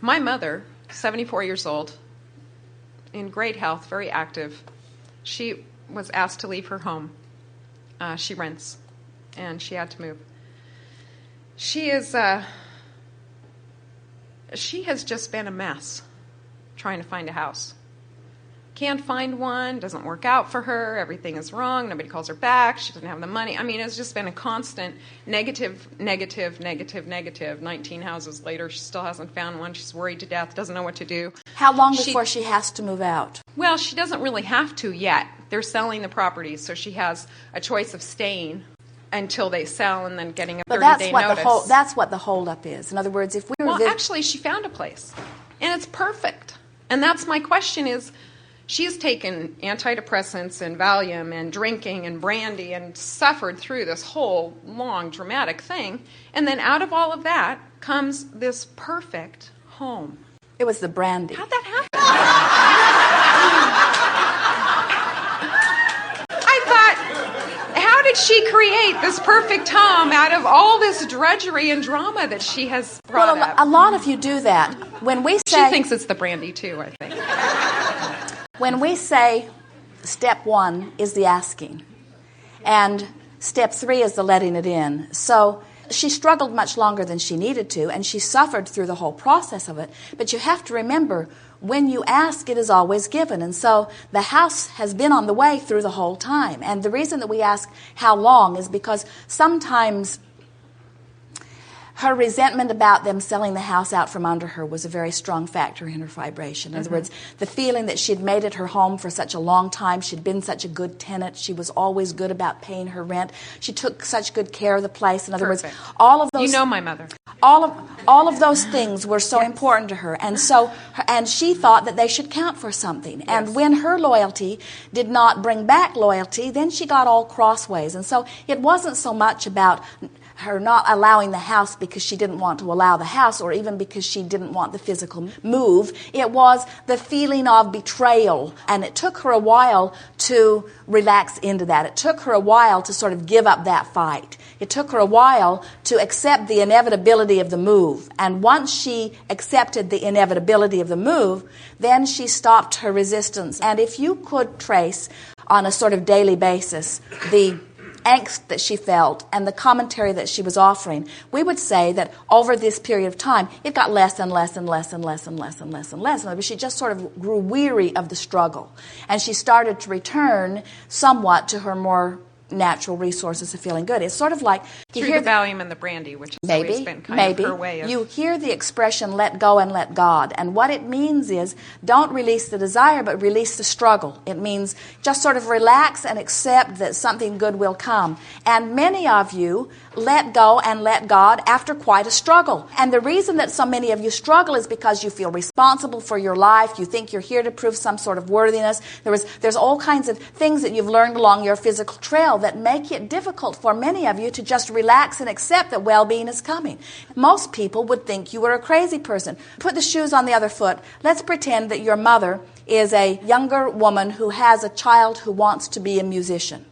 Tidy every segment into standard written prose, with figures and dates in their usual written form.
My mother, 74 years old, in great health, very active, she was asked to leave her home. She rents, and she had to move. She has just been a mess trying to find a house. Can't find one, doesn't work out for her, everything is wrong, nobody calls her back, she doesn't have the money. I mean, it's just been a constant negative. 19 houses later, she still hasn't found one. She's worried to death, doesn't know what to do. How long before she has to move out? Well, she doesn't really have to yet. They're selling the properties, so she has a choice of staying until they sell and then getting a 30-day notice. That's what the holdup is. In other words, if we were... Well, actually, she found a place, and it's perfect. And that's my question is, she's taken antidepressants and Valium and drinking and brandy and suffered through this whole long, dramatic thing. And then out of all of that comes this perfect home. It was the brandy. How'd that happen? I thought, how did she create this perfect home out of all this drudgery and drama that she has brought up? A lot of you do that. When we say... She thinks it's the brandy, too, I think. When we say step 1 is the asking, and step 3 is the letting it in. So she struggled much longer than she needed to, and she suffered through the whole process of it. But you have to remember, when you ask, it is always given. And so the house has been on the way through the whole time. And the reason that we ask how long is because sometimes her resentment about them selling the house out from under her was a very strong factor in her vibration. In other words, the feeling that she'd made it her home for such a long time, she'd been such a good tenant, she was always good about paying her rent, she took such good care of the place. In other words, all of those... You know my mother. All of those things were so important to her, and she thought that they should count for something. Yes. And when her loyalty did not bring back loyalty, then she got all crossways. And so it wasn't so much about her not allowing the house because she didn't want to allow the house, or even because she didn't want the physical move. It was the feeling of betrayal, and it took her a while to relax into that. It took her a while to sort of give up that fight. It took her a while to accept the inevitability of the move. And once she accepted the inevitability of the move, then she stopped her resistance. And if you could trace on a sort of daily basis the angst that she felt and the commentary that she was offering, we would say that over this period of time, it got less and less and less and less and less and less and less. She just sort of grew weary of the struggle. And she started to return somewhat to her more natural resources of feeling good. It's sort of like... Through the Valium and the brandy, which has always been kind of her way of... You hear the expression, let go and let God. And what it means is, don't release the desire, but release the struggle. It means just sort of relax and accept that something good will come. And many of you let go and let God after quite a struggle. And the reason that so many of you struggle is because you feel responsible for your life. You think you're here to prove some sort of worthiness. There's all kinds of things that you've learned along your physical trail that make it difficult for many of you to just relax and accept that well-being is coming. Most people would think you were a crazy person. Put the shoes on the other foot. Let's pretend that your mother is a younger woman who has a child who wants to be a musician.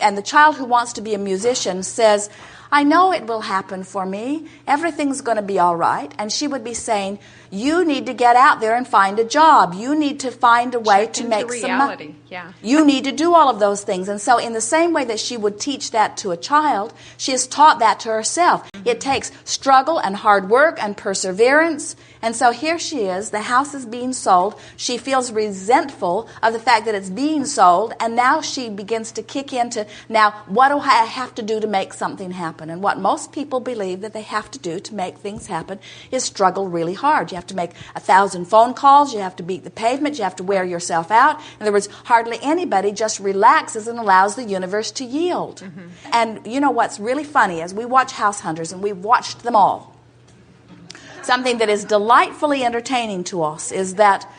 And the child who wants to be a musician says, I know it will happen for me. Everything's going to be all right. And she would be saying, you need to get out there and find a job. You need to find a way to make some money. Yeah. You need to do all of those things. And so in the same way that she would teach that to a child, she has taught that to herself. It takes struggle and hard work and perseverance. And so here she is. The house is being sold. She feels resentful of the fact that it's being sold. And now she begins to kick into, now, what do I have to do to make something happen? And what most people believe that they have to do to make things happen is struggle really hard. You have to make 1,000 phone calls. You have to beat the pavement. You have to wear yourself out. In other words, hardly anybody just relaxes and allows the universe to yield. And you know what's really funny is we watch House Hunters, and we've watched them all. Something that is delightfully entertaining to us is that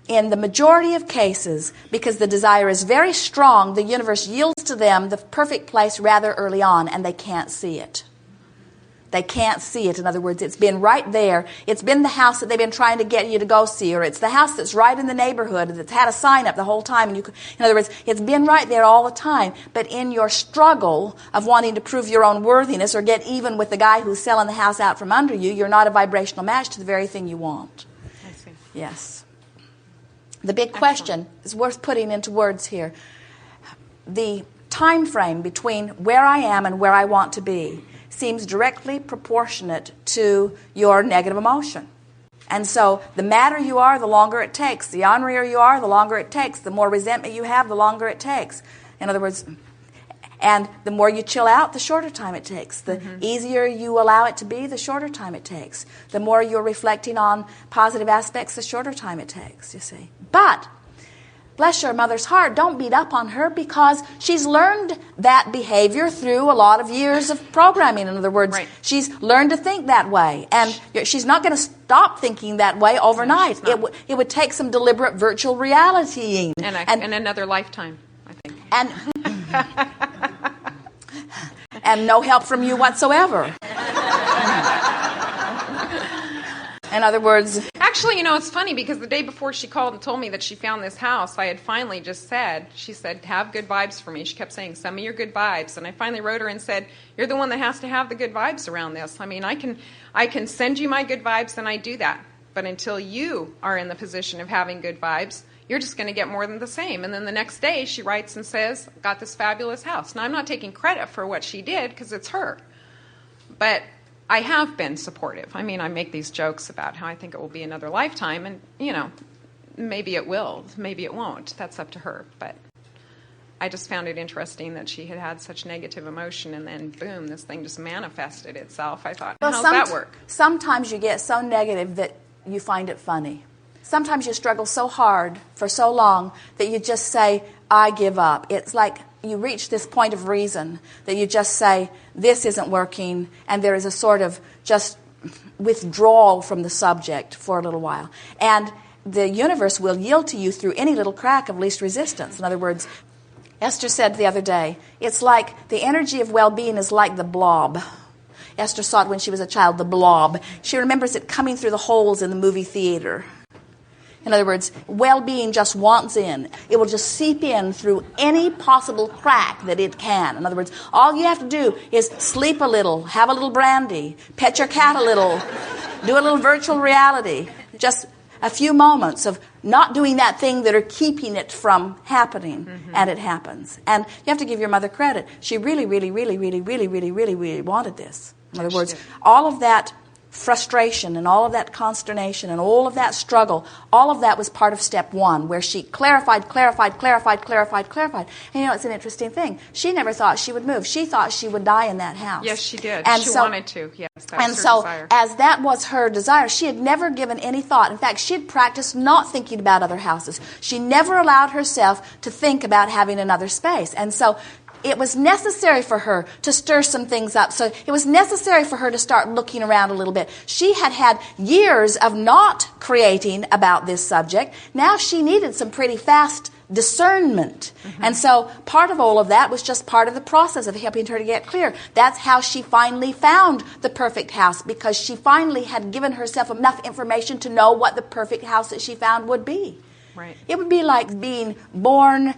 in the majority of cases, because the desire is very strong, the universe yields to them the perfect place rather early on, and they can't see it. They can't see it. In other words, it's been right there. It's been the house that they've been trying to get you to go see, or it's the house that's right in the neighborhood that's had a sign up the whole time. And in other words, it's been right there all the time. But in your struggle of wanting to prove your own worthiness or get even with the guy who's selling the house out from under you, you're not a vibrational match to the very thing you want. I see. Yes. The big question is worth putting into words here. The time frame between where I am and where I want to be seems directly proportionate to your negative emotion. And so the madder you are, the longer it takes. The ornerier you are, the longer it takes. The more resentment you have, the longer it takes. In other words, and the more you chill out, the shorter time it takes. The easier you allow it to be, the shorter time it takes. The more you're reflecting on positive aspects, the shorter time it takes, you see. But bless your mother's heart, don't beat up on her because she's learned that behavior through a lot of years of programming. In other words, she's learned to think that way. And she's not going to stop thinking that way overnight. It would take some deliberate virtual realitying. And another lifetime, I think. And no help from you whatsoever. In other words... Actually, it's funny because the day before she called and told me that she found this house, I had finally just said, she said, have good vibes for me. She kept saying, send me your good vibes. And I finally wrote her and said, you're the one that has to have the good vibes around this. I mean, I can send you my good vibes and I do that. But until you are in the position of having good vibes, you're just going to get more than the same. And then the next day she writes and says, got this fabulous house. Now, I'm not taking credit for what she did because it's her. But I have been supportive. I mean, I make these jokes about how I think it will be another lifetime, and, maybe it will, maybe it won't. That's up to her. But I just found it interesting that she had had such negative emotion, and then, boom, this thing just manifested itself. I thought, how's that work? Sometimes you get so negative that you find it funny. Sometimes you struggle so hard for so long that you just say, I give up. It's like you reach this point of reason that you just say, this isn't working, and there is a sort of just withdrawal from the subject for a little while. And the universe will yield to you through any little crack of least resistance. In other words, Esther said the other day, it's like the energy of well-being is like the blob. Esther saw it when she was a child, the blob. She remembers it coming through the holes in the movie theater. In other words, well-being just wants in. It will just seep in through any possible crack that it can. In other words, all you have to do is sleep a little, have a little brandy, pet your cat a little, do a little virtual reality. Just a few moments of not doing that thing that are keeping it from happening, and it happens. And you have to give your mother credit. She really, really, really, really, really, really, really, really wanted this. In other words, all of that frustration and all of that consternation and all of that struggle, all of that was part of step one, where she clarified. And it's an interesting thing. She never thought she would move. She thought she would die in that house. Yes, she did. And she wanted to. Yes, that was her desire. As that was her desire, she had never given any thought. In fact, she had practiced not thinking about other houses. She never allowed herself to think about having another space. And so it was necessary for her to stir some things up. So it was necessary for her to start looking around a little bit. She had had years of not creating about this subject. Now she needed some pretty fast discernment. And so part of all of that was just part of the process of helping her to get clear. That's how she finally found the perfect house, because she finally had given herself enough information to know what the perfect house that she found would be. Right. It would be like being born,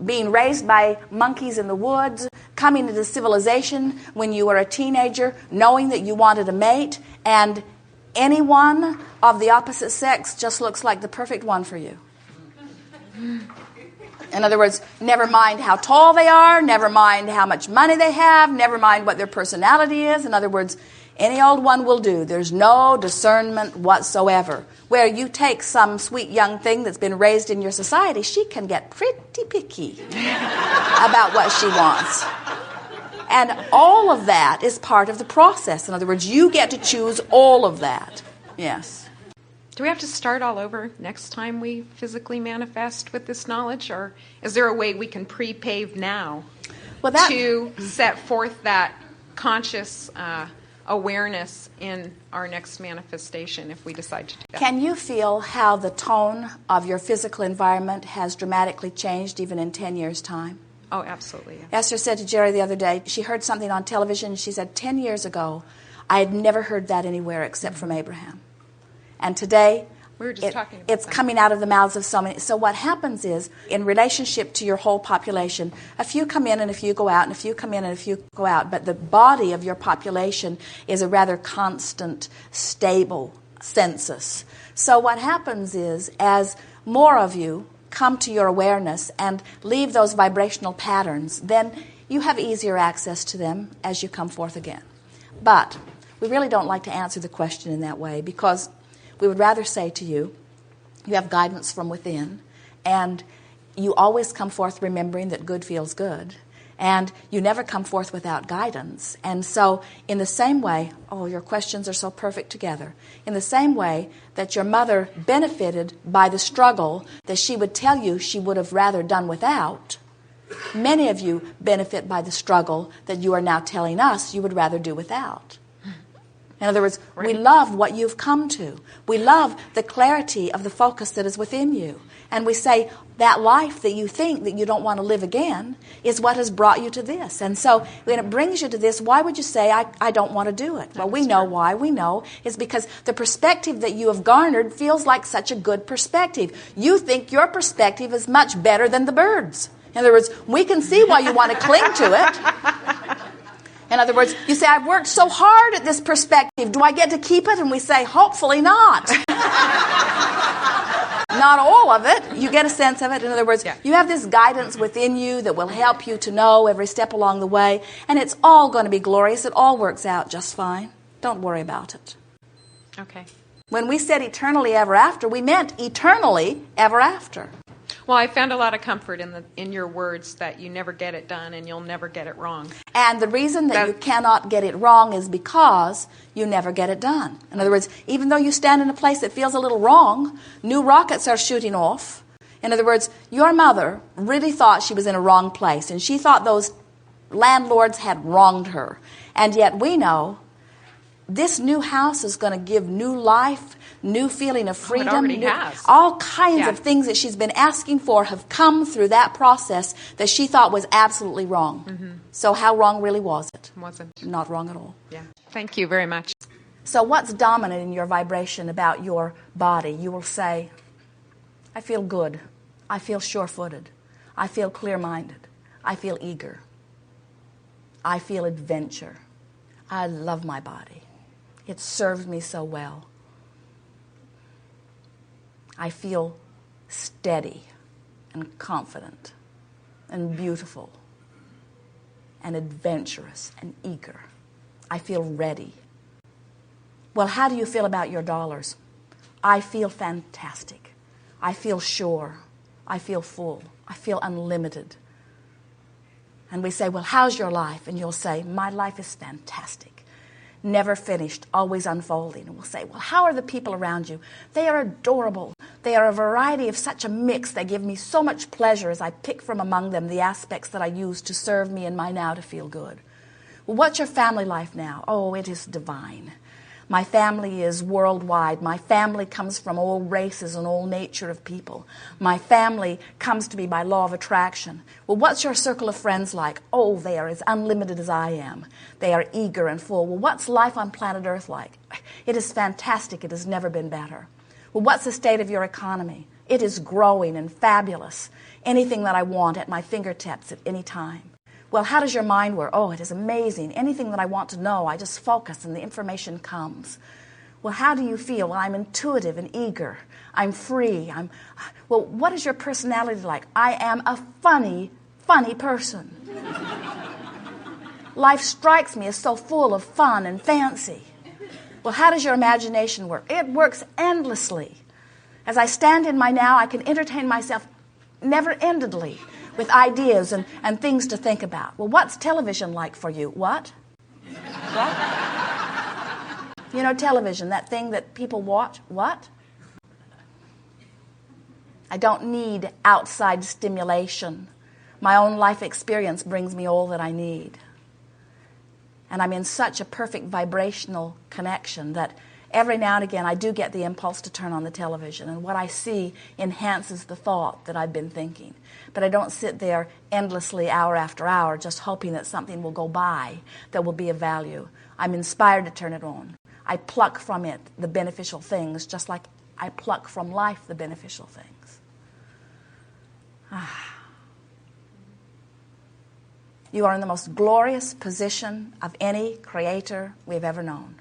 being raised by monkeys in the woods, coming into civilization when you were a teenager, knowing that you wanted a mate, and anyone of the opposite sex just looks like the perfect one for you. In other words, never mind how tall they are, never mind how much money they have, never mind what their personality is. In other words, any old one will do. There's no discernment whatsoever. Where you take some sweet young thing that's been raised in your society, she can get pretty picky about what she wants. And all of that is part of the process. In other words, you get to choose all of that. Yes. Do we have to start all over next time we physically manifest with this knowledge? Or is there a way we can pre-pave now to set forth that conscious awareness in our next manifestation if we decide to do that? Can you feel how the tone of your physical environment has dramatically changed even in 10 years' time? Oh, absolutely. Yeah. Esther said to Jerry the other day, she heard something on television, she said, 10 years ago, I had never heard that anywhere except from Abraham. And today, we were just talking about it's coming out of the mouths of so many. So what happens is, in relationship to your whole population, a few come in and a few go out, and a few come in and a few go out. But the body of your population is a rather constant, stable census. So what happens is, as more of you come to your awareness and leave those vibrational patterns, then you have easier access to them as you come forth again. But we really don't like to answer the question in that way, because we would rather say to you, you have guidance from within, and you always come forth remembering that good feels good, and you never come forth without guidance. And so in the same way, oh, your questions are so perfect together, in the same way that your mother benefited by the struggle that she would tell you she would have rather done without, many of you benefit by the struggle that you are now telling us you would rather do without. In other words, right. We love what you've come to. We love the clarity of the focus that is within you. And we say that life that you think that you don't want to live again is what has brought you to this. And so when it brings you to this, why would you say, I don't want to do it? Well, we know why. We know it's because the perspective that you have garnered feels like such a good perspective. You think your perspective is much better than the birds. In other words, we can see why you want to cling to it. In other words, you say, I've worked so hard at this perspective. Do I get to keep it? And we say, hopefully not. Not all of it. You get a sense of it. In other words, you have this guidance within you that will help you to know every step along the way. And it's all going to be glorious. It all works out just fine. Don't worry about it. Okay. When we said eternally ever after, we meant eternally ever after. Well, I found a lot of comfort in your words that you never get it done and you'll never get it wrong. And the reason that you cannot get it wrong is because you never get it done. In other words, even though you stand in a place that feels a little wrong, new rockets are shooting off. In other words, your mother really thought she was in a wrong place, and she thought those landlords had wronged her. And yet we know this new house is going to give new life, new feeling of freedom. All kinds of things that she's been asking for have come through that process that she thought was absolutely wrong. Mm-hmm. So how wrong really was it? Wasn't. Not wrong at all. Yeah. Thank you very much. So what's dominant in your vibration about your body? You will say, I feel good. I feel sure-footed. I feel clear-minded. I feel eager. I feel adventure. I love my body. It serves me so well. I feel steady and confident and beautiful and adventurous and eager. I feel ready. Well, how do you feel about your dollars? I feel fantastic. I feel sure. I feel full. I feel unlimited. And we say, well, how's your life? And you'll say, my life is fantastic. Never finished, always unfolding. And we'll say, well, how are the people around you? They are adorable. They are a variety of such a mix. They give me so much pleasure as I pick from among them the aspects that I use to serve me in my now to feel good. Well, what's your family life now? Oh, it is divine. My family is worldwide. My family comes from all races and all nature of people. My family comes to me by law of attraction. Well, what's your circle of friends like? Oh, they are as unlimited as I am. They are eager and full. Well, what's life on planet Earth like? It is fantastic. It has never been better. Well, what's the state of your economy? It is growing and fabulous. Anything that I want at my fingertips at any time. Well, how does your mind work? Oh, it is amazing. Anything that I want to know, I just focus and the information comes. Well, how do you feel? Well, I'm intuitive and eager. I'm free. Well, what is your personality like? I am a funny person. Life strikes me as so full of fun and fancy. Well, how does your imagination work? It works endlessly. As I stand in my now, I can entertain myself never-endedly with ideas and things to think about. Well, what's television like for you? What? You know, television, that thing that people watch. What? I don't need outside stimulation. My own life experience brings me all that I need. And I'm in such a perfect vibrational connection that every now and again I do get the impulse to turn on the television, and what I see enhances the thought that I've been thinking. But I don't sit there endlessly, hour after hour, just hoping that something will go by that will be of value. I'm inspired to turn it on. I pluck from it the beneficial things, just like I pluck from life the beneficial things. You are in the most glorious position of any creator we've ever known.